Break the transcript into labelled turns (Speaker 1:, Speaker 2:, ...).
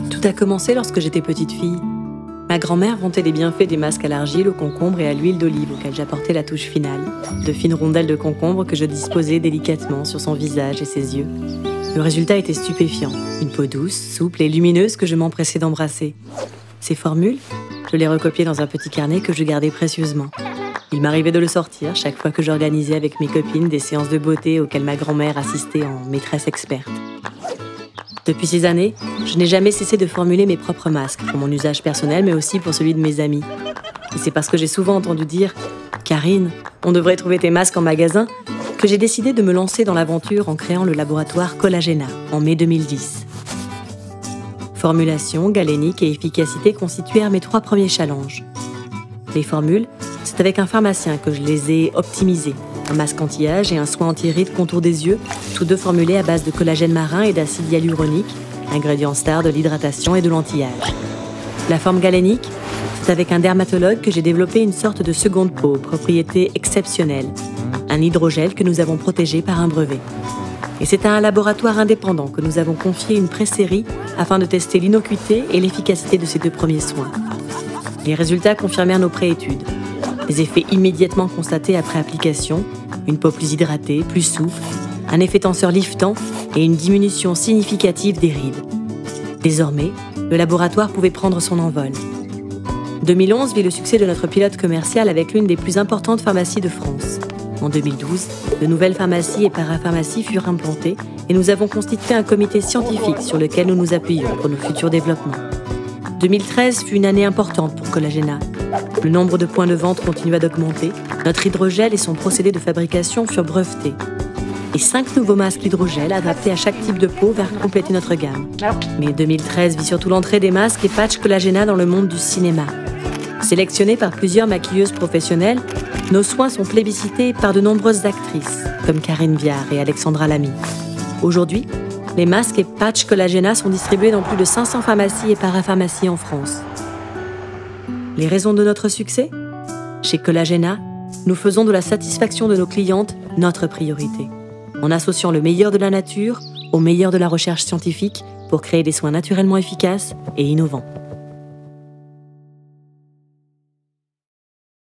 Speaker 1: Tout a commencé lorsque j'étais petite fille. Ma grand-mère vantait les bienfaits des masques à l'argile, au concombre et à l'huile d'olive auxquels j'apportais la touche finale, de fines rondelles de concombre que je disposais délicatement sur son visage et ses yeux. Le résultat était stupéfiant, une peau douce, souple et lumineuse que je m'empressais d'embrasser. Ces formules, je les recopiais dans un petit carnet que je gardais précieusement. Il m'arrivait de le sortir chaque fois que j'organisais avec mes copines des séances de beauté auxquelles ma grand-mère assistait en maîtresse experte. Depuis ces années, je n'ai jamais cessé de formuler mes propres masques, pour mon usage personnel, mais aussi pour celui de mes amis. Et c'est parce que j'ai souvent entendu dire « Karine, on devrait trouver tes masques en magasin » que j'ai décidé de me lancer dans l'aventure en créant le laboratoire Collagena en mai 2010. Formulation, galénique et efficacité constituèrent mes 3 premiers challenges. Les formules, c'est avec un pharmacien que je les ai optimisées. Un masque anti-âge et un soin anti-rides contour des yeux, tous deux formulés à base de collagène marin et d'acide hyaluronique, ingrédients stars de l'hydratation et de l'anti-âge. La forme galénique, c'est avec un dermatologue que j'ai développé une sorte de seconde peau, propriété exceptionnelle, un hydrogel que nous avons protégé par un brevet. Et c'est à un laboratoire indépendant que nous avons confié une pré-série afin de tester l'innocuité et l'efficacité de ces 2 premiers soins. Les résultats confirmèrent nos pré-études. Des effets immédiatement constatés après application, une peau plus hydratée, plus souple, un effet tenseur liftant et une diminution significative des rides. Désormais, le laboratoire pouvait prendre son envol. 2011 vit le succès de notre pilote commercial avec l'une des plus importantes pharmacies de France. En 2012, de nouvelles pharmacies et parapharmacies furent implantées et nous avons constitué un comité scientifique sur lequel nous nous appuyons pour nos futurs développements. 2013 fut une année importante pour Collagena. Le nombre de points de vente continua d'augmenter, notre hydrogel et son procédé de fabrication furent brevetés. Et 5 nouveaux masques hydrogel adaptés à chaque type de peau vinrent compléter notre gamme. Mais 2013 vit surtout l'entrée des masques et patchs Collagena dans le monde du cinéma. Sélectionnés par plusieurs maquilleuses professionnelles, nos soins sont plébiscités par de nombreuses actrices, comme Karine Viard et Alexandra Lamy. Aujourd'hui, les masques et patchs Collagena sont distribués dans plus de 500 pharmacies et parapharmacies en France. Les raisons de notre succès ? Chez Collagena, nous faisons de la satisfaction de nos clientes notre priorité, en associant le meilleur de la nature au meilleur de la recherche scientifique pour créer des soins naturellement efficaces et innovants.